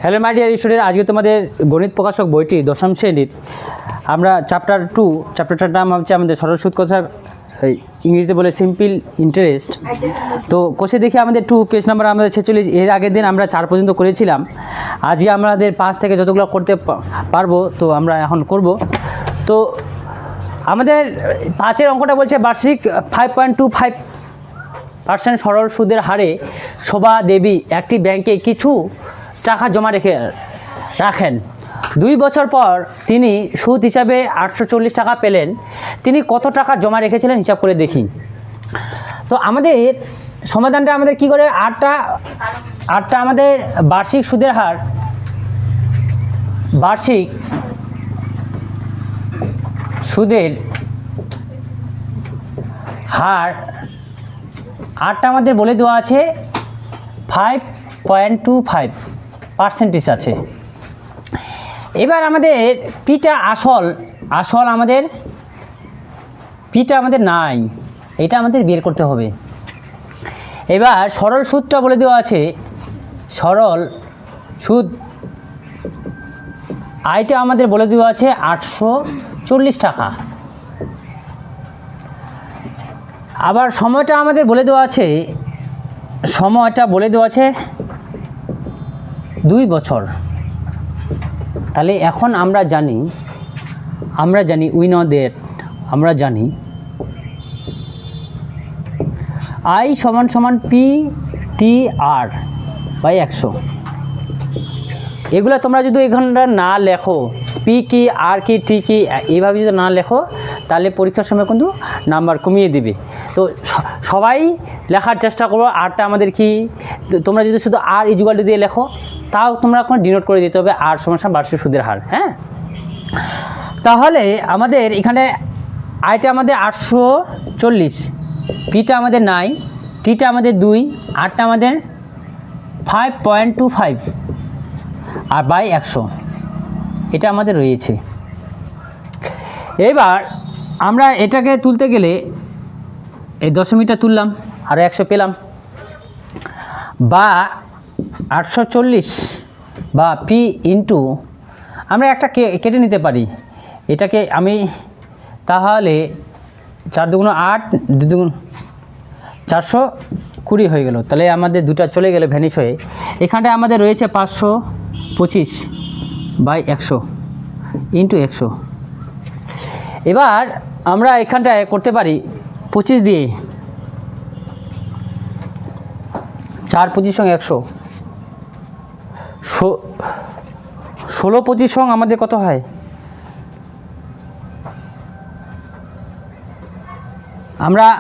Hello my dear student, আজকে তোমাদের গণিত প্রকাশক বইটি দশম শ্রেণীর আমরা চ্যাপ্টারটার নাম হচ্ছে আমাদের সরল সুদ কথা, ইংরেজিতে বলে সিম্পল ইন্টারেস্ট। তো কোষে দেখি আমাদের 2 পেজ নাম্বার আমাদের 46। এর আগের দিন আমরা 4 পর্যন্ত করেছিলাম। আজকে আমাদের 5 থেকে যতগুলো করতে পারবো তো আমরা এখন করব। তো আমাদের 5-এর অঙ্কটা বলছে বার্ষিক 5.25% সরল সুদের হারে শোভা দেবী একটি ব্যাংকে কিছু টাকা জমা রাখেন। 2 বছর পর তিনি সুদ হিসাবে 840 টাকা পেলেন। তিনি কত টাকা জমা রেখেছিলেন হিসাব করে দেখি। তো আমাদের সমাধানটা আমাদের কি করে, আটটা আমাদের বার্ষিক সুদের হার, বার্ষিক সুদের হার 8টা আমাদের বলে দেওয়া আছে 5.25% আছে। এবার আমাদের পিটা আসল আমাদের পিটা আমাদের নাই, এটা আমাদের বের করতে হবে। এবার সরল সুদটা বলে দেওয়া আছে, সরল সুদ আয়টা আমাদের বলে দেওয়া আছে 840 টাকা। আবার সময়টা আমাদের বলে দেওয়া আছে, 2 বছর। তাহলে এখন আমরা জানি উই নো দ্যাট, আমরা জানি আই সমান PTR বাই 100। এগুলো তোমরা যদি এখানটা না লেখো, পি কি আর কি টি কি এইভাবে যদি না লেখো তাহলে পরীক্ষার সময় কিন্তু নাম্বার কমিয়ে দেবে। তো সবাই লেখার চেষ্টা করো। আরটা আমাদের কি, তোমরা যদি শুধু আর ইজুয়াল দিয়ে লেখো তাও তোমরা এখন ডিনোট করে দিতে হবে আর সমান বার্ষিক সুদের হার। হ্যাঁ, তাহলে আমাদের এখানে আইটা আমাদের 840, পিটা আমাদের নাই, টিটা আমাদের 2, আরটা আমাদের 5.25 আর বাই 100, এটা আমাদের রয়েছে। এবার আমরা এটাকে তুলতে গেলে এই দশমিকটা তুললাম আর 100 পেলাম, বা 840 বা পি ইন্টু, আমরা একটা কেটে নিতে পারি এটাকে। আমি তাহলে 4 দুগুণ 8, 2 দুগুণ 420 হয়ে গেল। তাহলে আমাদের দুটা চলে গেল ভ্যানিশ হয়ে। এখানটায় আমাদের রয়েছে 525 বাই 100 ইন্টু 100। এবার আমরা এখানটায় করতে পারি 25 দিয়ে, 4 25 সঙ্গে 100, 16 25 সঙ্গে আমাদের কত হয়,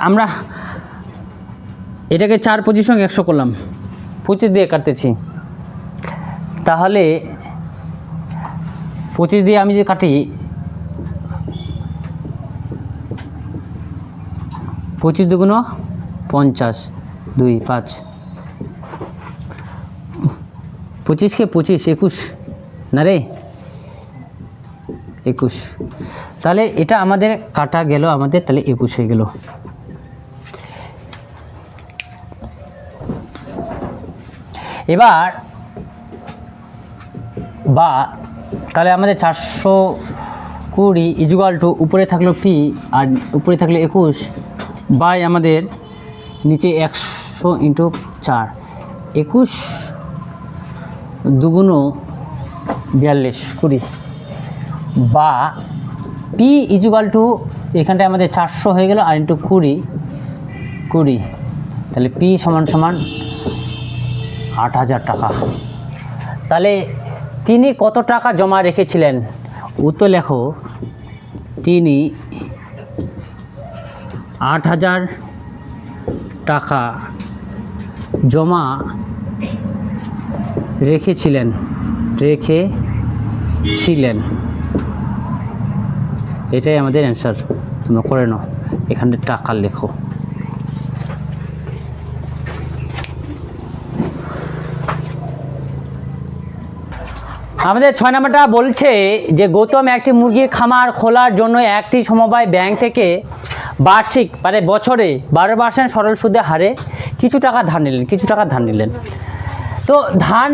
আমরা এটাকে 4 25 সঙ্গে 100 করলাম, 25 দিয়ে কাটতেছি। তাহলে 25 দিয়ে আমি যে কাটি, 25 দুগুণ 50, 2 5, 25কে 25 21 না রে, 21। তাহলে এটা আমাদের কাটা গেল আমাদের, তাহলে 21 হয়ে গেল। এবার বা তাহলে আমাদের 420 ইজুয়াল টু উপরে থাকলো পি আর উপরে থাকলো 21 বাই আমাদের নিচে 100 ইন্টু 4, 21 দুগুণ 42 20 বা পি ইজুয়াল টু এখানটায় আমাদের 400 হয়ে গেল আর ইন্টু 20, তাহলে পি সমান 8000 টাকা। তাহলে তিনি কত টাকা জমা রেখেছিলেন, উত্তর লেখো, তিনি 8000 টাকা জমা রেখেছিলেন। এটাই আমাদের অ্যান্সার। তোমরা করে নাও, এখানে টাকা লেখো। আমাদের 6 নম্বরটা বলছে যে গৌতম একটি মুরগির খামার খোলার জন্য একটি সমবায় ব্যাংক থেকে বার্ষিক বছরে 12% সরল সুদের হারে কিছু টাকা ধার নিলেন। তো ধান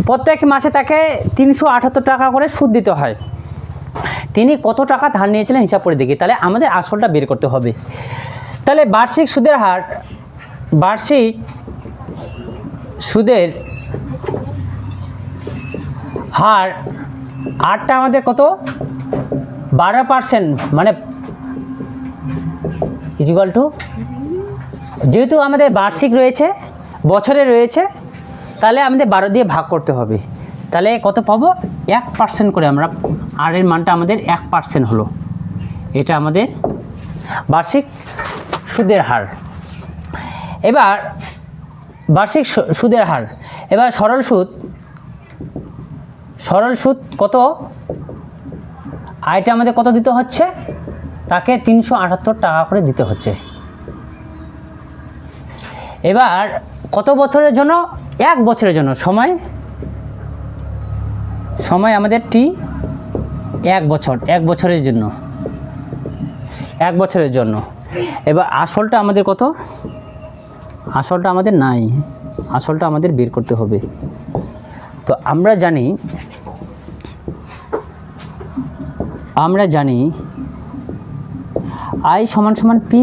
প্রত্যেক মাসে তাকে 378 টাকা করে সুদ দিতে হয়। তিনি কত টাকা ধার নিয়েছিলেন হিসাব করে দেখি, তাহলে আমাদের আসলটা বের করতে হবে। তাহলে বার্ষিক সুদের হার, বার্ষিক সুদের হার হারটা আমাদের কত, 12%, মানে ইকুয়াল টু, যেহেতু আমাদের বার্ষিক রয়েছে, বছরে রয়েছে, তাহলে আমাদের 12 দিয়ে ভাগ করতে হবে। তাহলে কত পাবো, 1% করে আমরা, আর এর মানটা আমাদের 1% হলো। এটা আমাদের বার্ষিক সুদের হার। এবার বার্ষিক সুদের হার, এবার সরল সুদ, সরল সুদ কত, আয়টা আমাদের কত দিতে হচ্ছে, তাকে 378 টাকা করে দিতে হচ্ছে। এবার কত বছরের জন্য, 1 বছরের জন্য, সময় সময় আমাদের টি 1 বছর, 1 বছরের জন্য, 1 বছরের জন্য। এবার আসলটা আমাদের কত, আসলটা আমাদের নাই, আসলটা আমাদের বের করতে হবে। তো আমরা জানি আই সমান সমান পি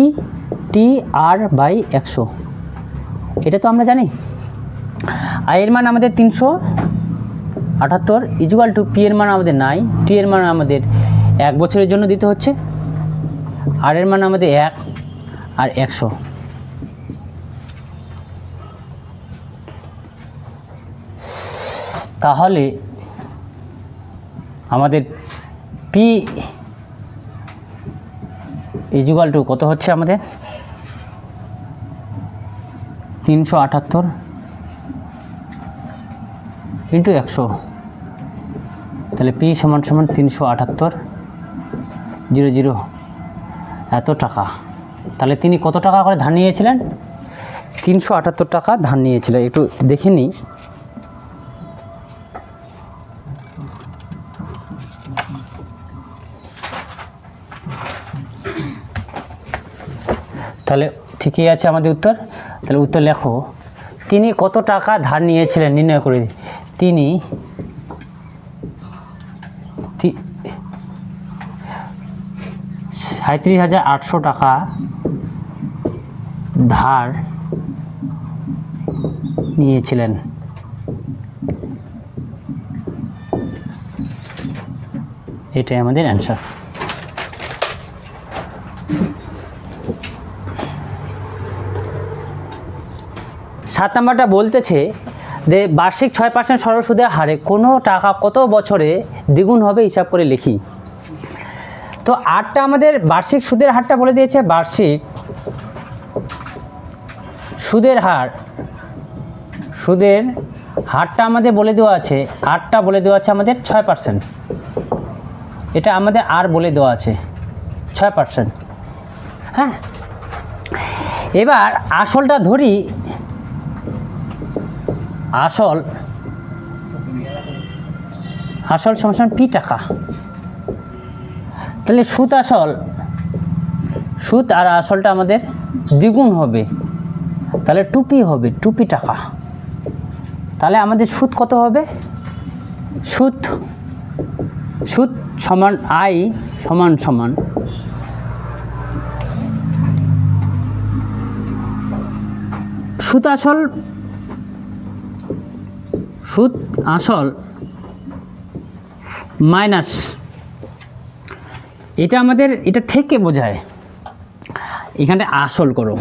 টি আর বাই 100, এটা তো আমরা জানি। আয়ের মান আমাদের 378 ইকুয়াল টু পি এর মান আমাদের নাই, টি এর মান আমাদের 1 বছরের জন্য দিতে হচ্ছে, আর এর মান আমাদের 1 আর 100। তাহলে আমাদের পি ইকুয়াল টু কত হচ্ছে আমাদের, 378 ইন্টু 100, তাহলে পি সমান সমান 378 0 এত টাকা। তাহলে তিনি কত টাকা করে ধার নিয়েছিলেন, 378 টাকা ধার নিয়েছিলেন। একটু দেখে নিই, তাহলে ঠিকই আছে আমাদের উত্তর। তাহলে উত্তর লেখো, তিনি কত টাকা ধার নিয়েছিলেন নির্ণয় করে। তিনি 37,800 টাকা ধার নিয়েছিলেন। এটাই আমাদের অ্যান্সার। সাত নাম্বারটা বলতেছে যে বার্ষিক 6% সরল সুদের হারে কোনো টাকা কত বছরে দ্বিগুণ হবে হিসাব করে লিখি। তো আটটা আমাদের বার্ষিক সুদের হারটা বলে দিয়েছে, বার্ষিক সুদের হার, সুদের হারটা আমাদের বলে দেওয়া আছে, আটটা বলে দেওয়া আছে আমাদের 6%, এটা আমাদের আর বলে দেওয়া আছে 6%। হ্যাঁ, এবার আসলটা ধরি, আসল সমান পি টাকা। তাহলে সুদ আসল, সুদ আর আসলটা আমাদের দ্বিগুণ হবে, তাহলে 2p হবে, 2p টাকা। তাহলে আমাদের সুদ কত হবে, সুদ সমান আই সমান সুদ আসল মাইনাস, এটা আমাদের এটা থেকে বোঝায়, এখানে আসল করো,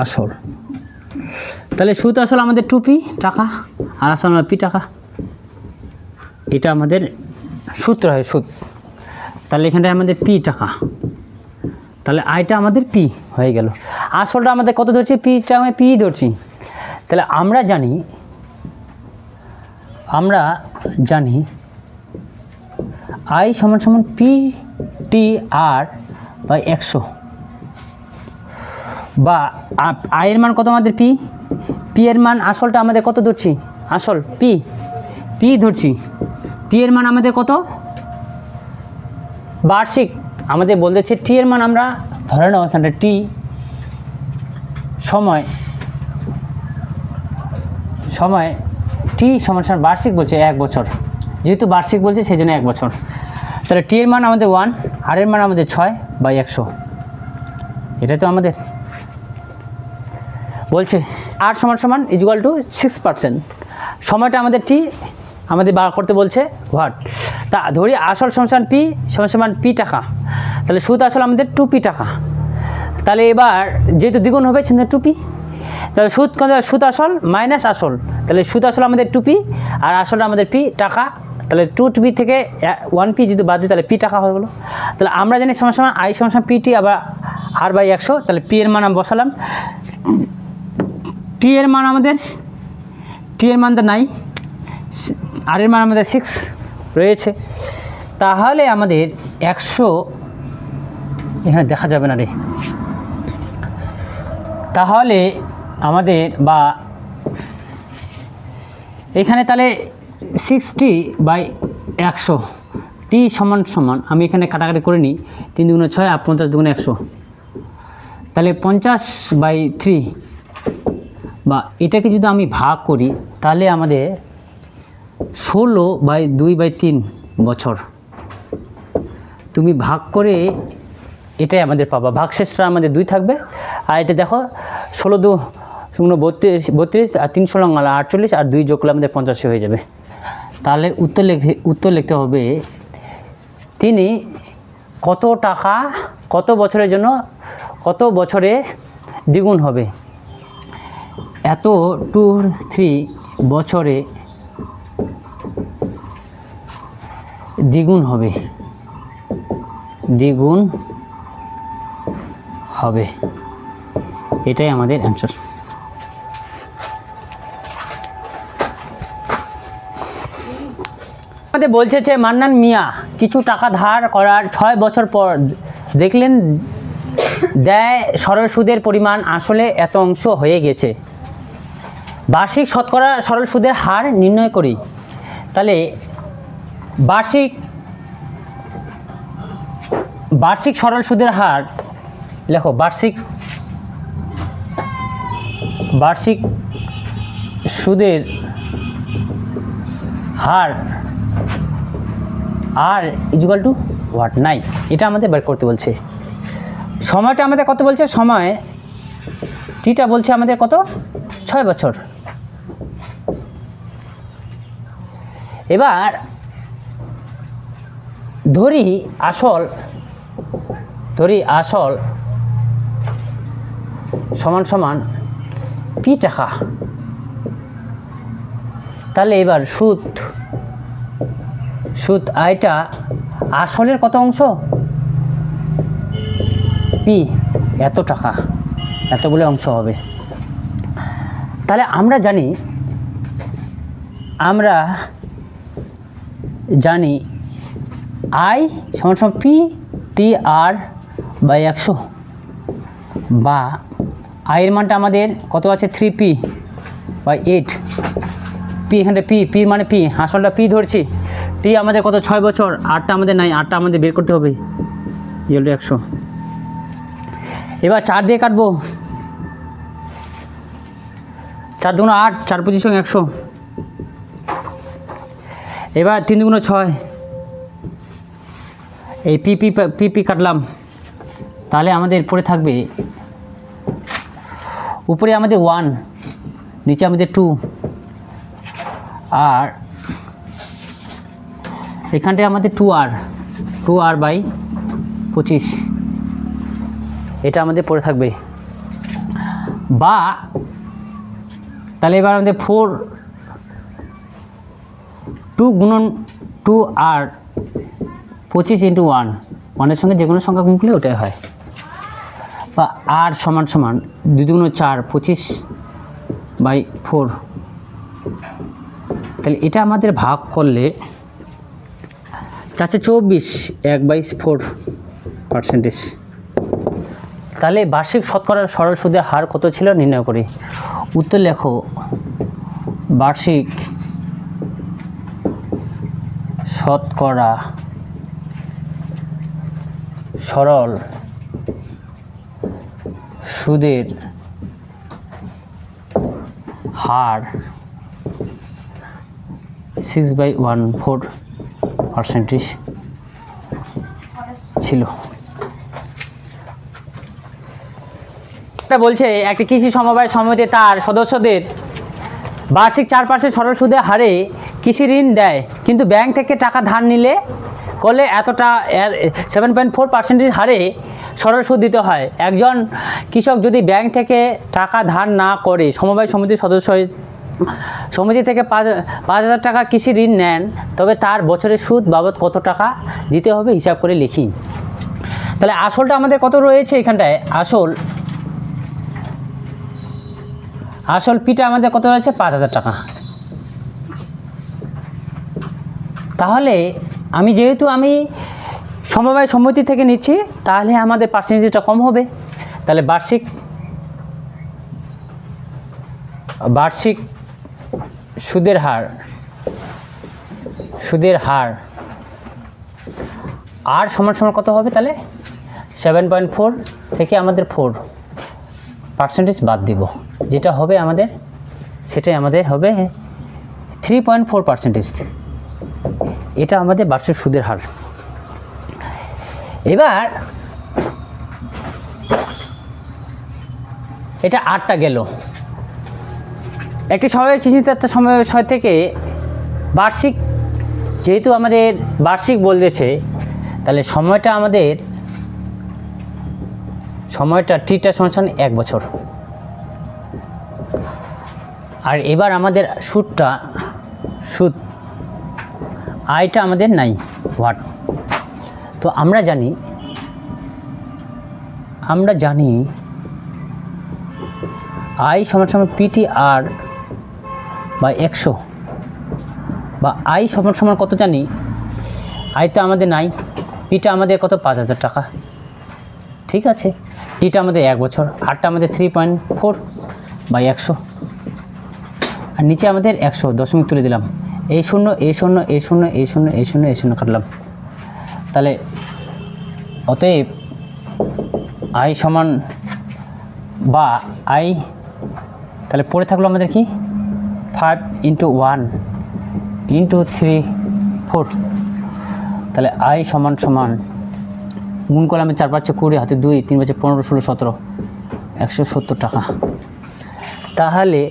আসল। তাহলে সুদ আসল আমাদের 2p টাকা আর আসল p টাকা, এটা আমাদের সূত্র হয় সুদ। তাহলে এখানটায় আমাদের p টাকা, তাহলে আইটা আমাদের p হয়ে গেল। আসলটা আমাদের কত ধরছি, পিটা আমি p ধরছি। তাহলে আমরা জানি আই সমান পি টি আর বাই 100, বা আয়ের মান কত আমাদের পি এর মান, আসলটা আমাদের কত ধরছি, আসল পি ধরছি, টি এর মান আমাদের কত, বার্ষিক আমাদের বলতেছে, টি এর মান আমরা ধরে নাও এখানটা টি সময় টি সমান সমান বার্ষিক বলছে 1 বছর, যেহেতু বার্ষিক বলছে সেই জন্য 1 বছর। তাহলে টি এর মান আমাদের 1, আর এর মান আমাদের 6/100, এটা তো আমাদের বলছে। আর সমান সমান ইকুয়াল টু 6%। সময়টা আমাদের টি আমাদের বার করতে বলছে হোয়াট। তা ধরি আসল সমান পি সমান পি টাকা, তাহলে সুদ আসল আমাদের 2p টাকা। তাহলে এবার যেহেতু দ্বিগুণ হবে সেটা 2p, তাহলে সুদ আসল মাইনাস আসল, তাহলে সুদ আসল আমাদের 2p আর আসল আমাদের p টাকা। তাহলে 2p থেকে 1p যদি বাদ দিই তাহলে p টাকা হয়ে গেলো। তাহলে আমরা জানি সমান সমান i সমান সমান pt আবার r/100। তাহলে p এর মান আমি বসালাম, টি এর মান আমাদের তো নাই, আর এর মান আমাদের 6 রয়েছে। তাহলে আমাদের 100 এখানে দেখা যাবে না রে, তাহলে আমাদের বা এখানে তাহলে 60/100 টি সমান সমান, আমি এখানে কাটাকাটি করে নিই, 3 × 6 আর 50 × 100, তাহলে 50/3 বা এটাকে যদি আমি ভাগ করি তাহলে আমাদের 16/2/3 বছর। তুমি ভাগ করে এটাই আমাদের পাবা, ভাগশেষটা আমাদের 2 থাকবে। আর এটা দেখো 16×2 = 32 আর 3 16 48 আর 2 যোগ করলে আমাদের 85 হয়ে যাবে। তাহলে উত্তর লিখতে হবে তিনি কত টাকা কত বছরের জন্য কত বছরে দ্বিগুণ হবে, এত 2-3 বছরে দ্বিগুণ হবে, এটাই আমাদের অ্যান্সার। আমাদের বলছে যে মান্নান মিয়া কিছু টাকা ধার করার 6 বছর পর দেখলেন দেয় সরল সুদের পরিমাণ আসলে এত অংশ হয়ে গেছে। বার্ষিক শতকরা সরল সুদের হার নির্ণয় করি। তাহলে বার্ষিক সরল সুদের হার লেখো, বার্ষিক সুদের হার আর ইকুয়াল টু হোয়াট 9, এটা আমাদের বের করতে বলছে। সময়টা আমাদের কত বলছে, সময় টিটা বলছে আমাদের কত 6 বছর। এবার ধরি আসল সমান সমান p টাকা। তাহলে এবার সুদ আয়টা আসলের কত অংশ, p এত টাকা, এতগুলো অংশ হবে। তাহলে আমরা জানি i সমান সমান p t/r/100 বা i এর মানটা আমাদের কত আছে 3p/8, p এখানে p মানে p, আসলটা p ধরছি, t আমাদের কত 6 বছর, আরটা আমাদের নাই, আরটা আমাদের বের করতে হবে = 100। এবার 4 দিয়ে কাটবো, 4 × 8 4 × 25 = 100। এবার 3 × 6 এই পি কাটলাম, তাহলে আমাদের পরে থাকবে উপরে আমাদের 1, নিচে আমাদের 2 আর এখানটায় আমাদের 2r/25, এটা আমাদের পড়ে থাকবে। বা তাহলে এবার আমাদের 2r/25 × 1, 1-এর সঙ্গে যে কোনো সংখ্যা গুণ করলে ওটাই হয়। বা r সমান সমান 2 × 4 25/4, তাহলে এটা আমাদের ভাগ করলে 4 × 24 1/4%। তাহলে বার্ষিক শতকরা সরল সুদের হার কত ছিল নির্ণয় করি। উত্তর লেখো, বার্ষিক শতকরা সরল সুদের হার 6/14% ছিল। এটা বলছে একটি কৃষি সমবায় সমিতি তার সদস্যদের বার্ষিক 4% সরল সুদের হারে কৃষি ঋণ দেয়, কিন্তু ব্যাংক থেকে টাকা ধার নিলে করলে এতটা 7.4% হারে সরল সুদ দিতে হয়। একজন কৃষক যদি ব্যাংক থেকে টাকা ধার না করে সমবায় সমিতির সদস্য সমিতি থেকে 5,000 টাকা কৃষি ঋণ নেন, তবে তার বছরের সুদ বাবদ কত টাকা দিতে হবে হিসাব করে লিখি। তাহলে আসলটা আমাদের কত রয়েছে এখানটায়, আসল পিটা আমাদের কত রয়েছে 5,000 টাকা। তাহলে যেহেতু আমি সমবায় সমিতি থেকে নিচ্ছি, তাহলে আমাদের পার্সেন্টেজটা কম হবে। তাহলে বার্ষিক সুদের হার আর সমান কত হবে, তাহলে 7.4 থেকে আমাদের 4% বাদ দিব, যেটা হবে আমাদের, সেটাই আমাদের হবে 3.4%। এটা আমাদের বার্ষিক সুদের হার। এবার এটা 8টা গেল। একটি সমবায় কৃষিতত্ত্ব সমবায় থেকে বার্ষিক, যেহেতু আমাদের বার্ষিক বলতেছে, তাহলে সময়টা টিটা সমান 1 বছর। আর এবার আমাদের সুদ আয়টা আমাদের নাই, হোয়াট। তো আমরা জানি আই সমান PTR বা 100, বা আই সমান কত জানি, আইটা আমাদের নাই, পিটা আমাদের কত 5,000 টাকা, ঠিক আছে। টিটা আমাদের 1 বছর, আরটা আমাদের 3.4/100, আর নিচে আমাদের 100 দশমিক তুলে দিলাম, এই শূন্য কাটলাম। তাহলে অতএব আই সমান বা আই, তাহলে পড়ে থাকলো আমাদের কি 5 × 1 × 3 4। তাহলে আই সমান গুণ করলে আমি 4 × 5 = 20, হাতে 2, 3 × 5 = 15, 16, 17, 170 টাকা। তাহলে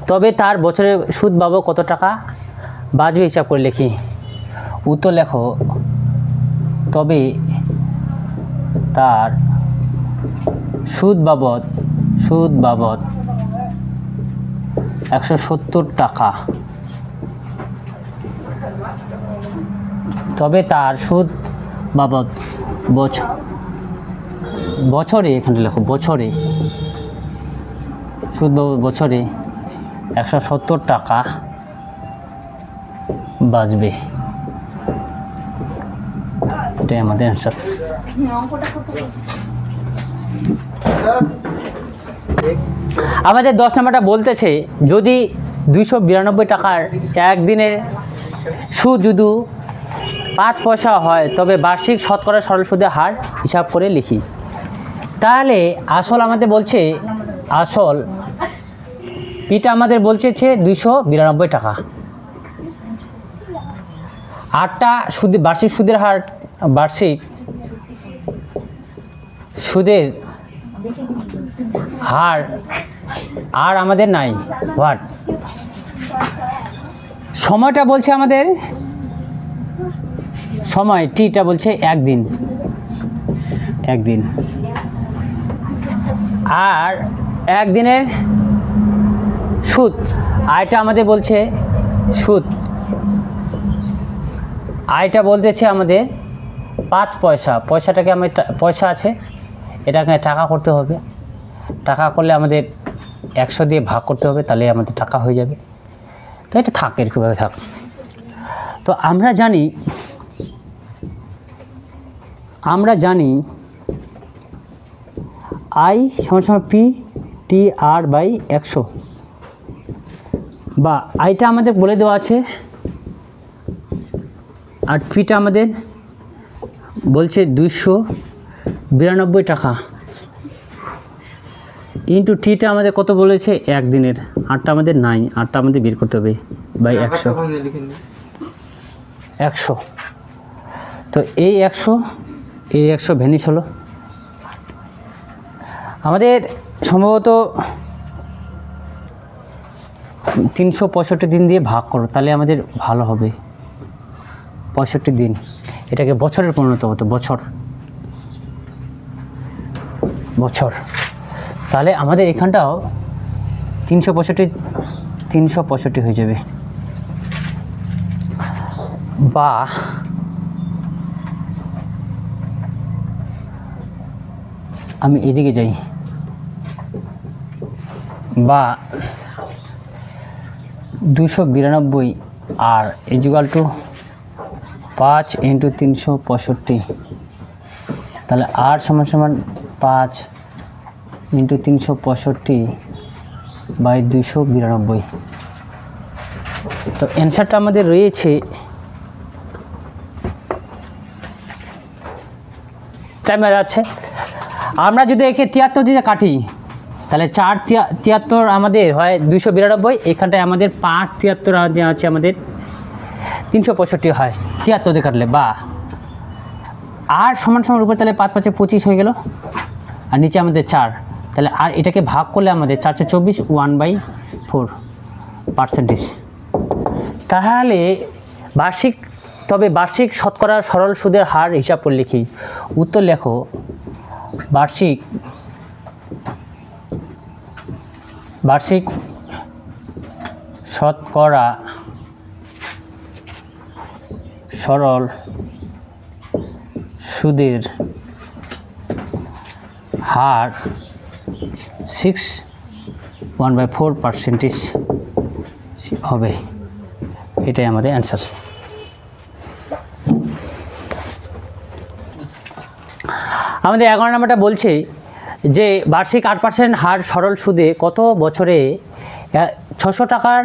তবে তার বছরের সুদ পাবো কত টাকা বাঁচবে হিসাব করে লিখি। উত্তর লেখো, তবে তার সুদ বাবদ 170 টাকা, তবে তার সুদ বাবদ বছরে, এখানে লেখো বছরে, সুদ বাবদ বছরে 170 টাকা বাঁচবে। এটাই আমাদের অ্যান্সার। আমাদের 10 নম্বরটা বলতেছে, যদি 292 টাকার একদিনের সুদ যদি 5 পয়সা হয়, তবে বার্ষিক শতকরা সরল সুদের হার হিসাব করে লিখি। তাহলে আসল আমাদের বলছে, আসল পিটা আমাদের বলছে 292 টাকা, আরটা বার্ষিক সুদের হার, বার্ষিক সুদের হার আর আমাদের নাই, হোয়াট। সময়টা বলছে আমাদের, সময় টিটা বলছে 1 দিন, আর 1 দিনের সুদ, আয়টা আমাদের বলছে সুদ, আয়টা বলতেছে আমাদের 5 পয়সা, পয়সাটাকে আমি পয়সা আছে, এটাকে টাকা করতে হবে, টাকা করলে আমাদের 100 দিয়ে ভাগ করতে হবে, তাহলে আমাদের টাকা হয়ে যাবে। তো এটা থাক, এরকমভাবে থাক। তো আমরা জানি আই সমান PTR/100, বা আইটা আমাদের বলে দেওয়া আছে, আর পিটা আমাদের বলছে 292 টাকা। ইন্টু টিটা আমাদের কত বলেছে, একদিনের। আটটা আমাদের নাই, আটটা আমাদের বের করতে হবে বাই 100। 100, তো এই 100 ভ্যানিশ হলো। আমাদের সম্ভবত 365 দিন দিয়ে ভাগ করো, তাহলে আমাদের ভালো হবে। 65 দিন, এটাকে বছরের পরিণত হতো, বছর। তাহলে আমাদের এখানটাও 365 হয়ে যাবে। বা আমি এদিকে যাই, বা 292 আর ইকুয়াল টু 5 × 365, তাহলে আর সমান 5 × 365 বাই 292। তো অ্যান্সারটা আমাদের রয়েছে, টাইম যাচ্ছে। আমরা যদি একে 73 দিয়ে কাটি, তাহলে 4 73 আমাদের হয় 292, এখানটায় আমাদের 5 73 আছে আমাদের 365 হয় 73 দিয়ে কাটলে। বা আর সমান উপর, তাহলে 5 5 25 হয়ে গেল, আর নিচে আমাদের 4, তাহলে আর এটাকে ভাগ করলে আমাদের 424 1/4%। তাহলে বার্ষিক শতকরা সরল সুদের হার হিসাব করে লিখি। উত্তর লেখো, বার্ষিক শতকরা সরল সুদের হার 1/4% হবে। এটাই আমাদের অ্যান্সার। আমাদের 11 নম্বরটা বলছে যে বার্ষিক 8% হার সরল সুদে কত বছরে 600 টাকার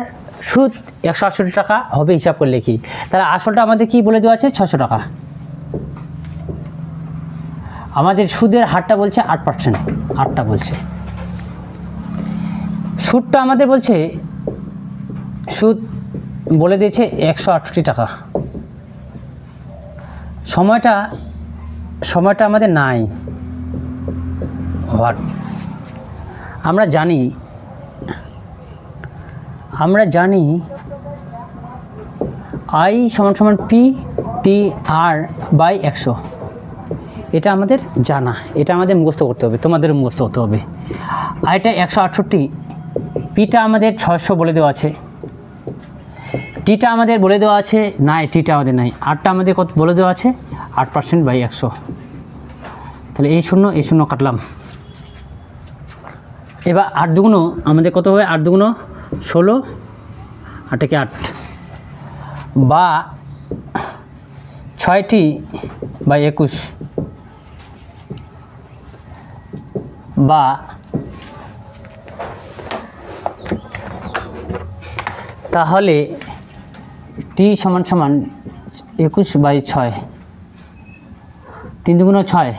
সুদ 168 টাকা হবে হিসাব করে লিখি। তাহলে আসলটা আমাদের কি বলে দেওয়া আছে, 600 টাকা। আমাদের সুদের হারটা বলছে 8%, 8টা বলছে। সুদটা আমাদের বলছে, সুদ বলে দিয়েছে 168 টাকা। সময়টা আমাদের নাই। আমরা জানি I = P/T/R/100। এটা আমাদের জানা, এটা আমাদের মুখস্থ করতে হবে, তোমাদের মুখস্থ করতে হবে। আইটা 168, পিটা আমাদের 600 বলে দেওয়া আছে, টিটা আমাদের বলে দেওয়া আছে নাই, টিটা আমাদের নাই, আরটা আমাদের কত বলে দেওয়া আছে 8%/100। তাহলে এই শূন্য কাটলাম। এবার 8 দুগুণ আমাদের কত হবে, 8 দুগুণ 16, 8 × 8, বা 6/21, বা তাহলে টি = 21/6, 3 দুগুণ 6,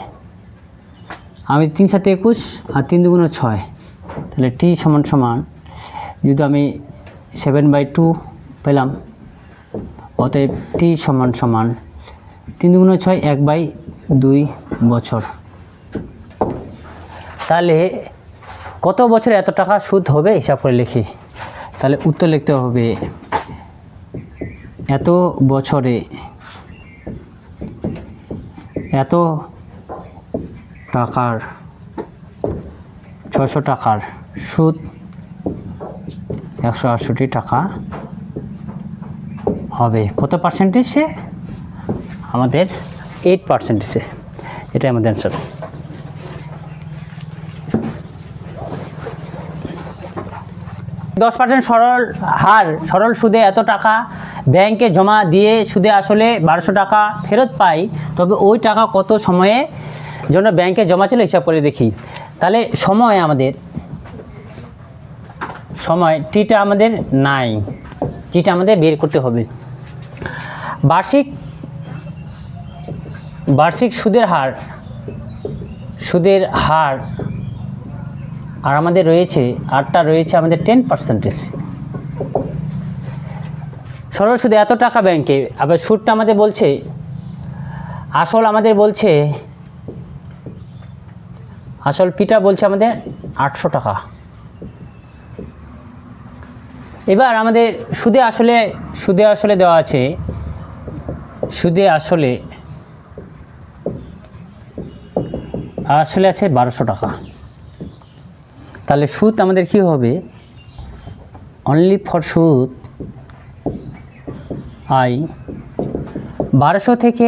আমি 3 × 7 = 21 আর 3 দুগুণ 6, তাহলে টি = যদি আমি 7/2 পেলাম, অতএব টি = 3 দুগুণ 6, 1/2 বছর। তাহলে কত বছরে এত টাকা সুদ হবে হিসাব করে লিখি। তাহলে উত্তর লিখতে হবে, এত বছরে এত টাকার 600 টাকার সুদ 168 টাকা হবে। কত পার্সেন্টেজে? আমাদের 8%। এটাই আমাদের অ্যান্সার। সরল সুদে এত টাকা ব্যাংকে জমা দিয়ে সুদে আসলে 1200 টাকা ফেরত পাই, তবে ওই টাকা কত সময়ে জন্য ব্যাংকে জমা ছিল হিসাব করে দেখি। তাহলে সময় টিটা আমাদের নাই, টিটা আমাদের বের করতে হবে। বার্ষিক সুদের হার আর আমাদের রয়েছে আরটা রয়েছে আমাদের 10%। সরল সুদে এত টাকা ব্যাংকে, আবার সুদটা আমাদের বলছে, আসল আমাদের বলছে, আসল পিটা বলছে আমাদের 800 টাকা। এবার আমাদের সুদে আসলে দেওয়া আছে, সুদে আসলে আছে 1200 টাকা। তাহলে সুদ আমাদের কি হবে, অনলি ফর সুদ আই 1200 থেকে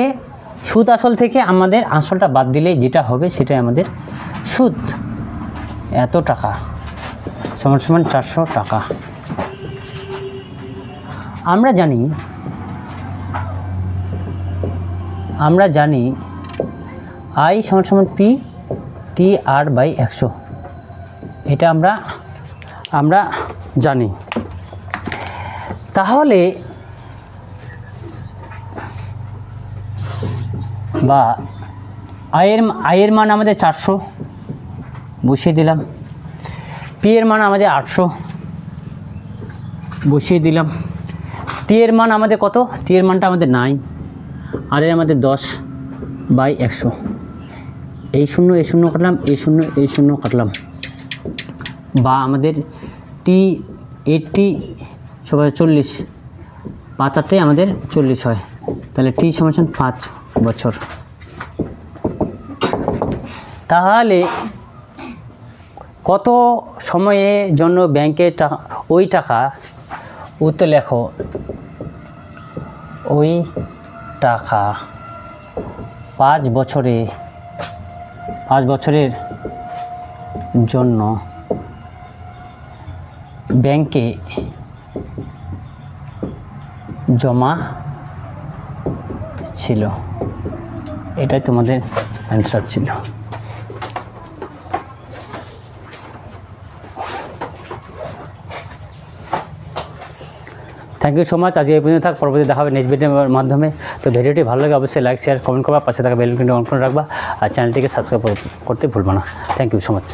সুদ আসল থেকে আমাদের আসলটা বাদ দিলে যেটা হবে সেটাই আমাদের সুদ। এত টাকা সমান 400 টাকা। আমরা জানি আই সমান পি টি আর বাই 100, এটা আমরা জানি। তাহলে বা আয়ের মান আমাদের 400 বসিয়ে দিলাম, পি এর মান আমাদের 800 বসিয়ে দিলাম, টি এর মান আমাদের কত, টি এর মানটা আমাদের 9, আর এর আমাদের 10 বাই 100। এই শূন্য কাটলাম, এই শূন্য কাটলাম, বা আমাদের টি 80 সবাই 40, 5 8 আমাদের 40 হয়। তাহলে টি সমান 5 বছর। তাহলে কত সময়ের জন্য ব্যাংকে ওই টাকা, উত্তর লেখো, ওই টাকা 5 বছরের জন্য ব্যাংকে জমা ছিল। এটাই তোমাদের অ্যান্সার ছিল। Thank you so much. আজকে এই পর্যন্ত থাক, পরবর্তী দেখা হবে নেক্সট ভিডিওর মাধ্যমে। তো ভিডিওটি ভালো লাগে অবশ্যই লাইক শেয়ার কমেন্ট করবা, পাশে থাকা বেল আইকনটি অন করে রাখবা, আর চ্যানেলটিকে সাবস্ক্রাইব করতে ভুলবা না। Thank you so much.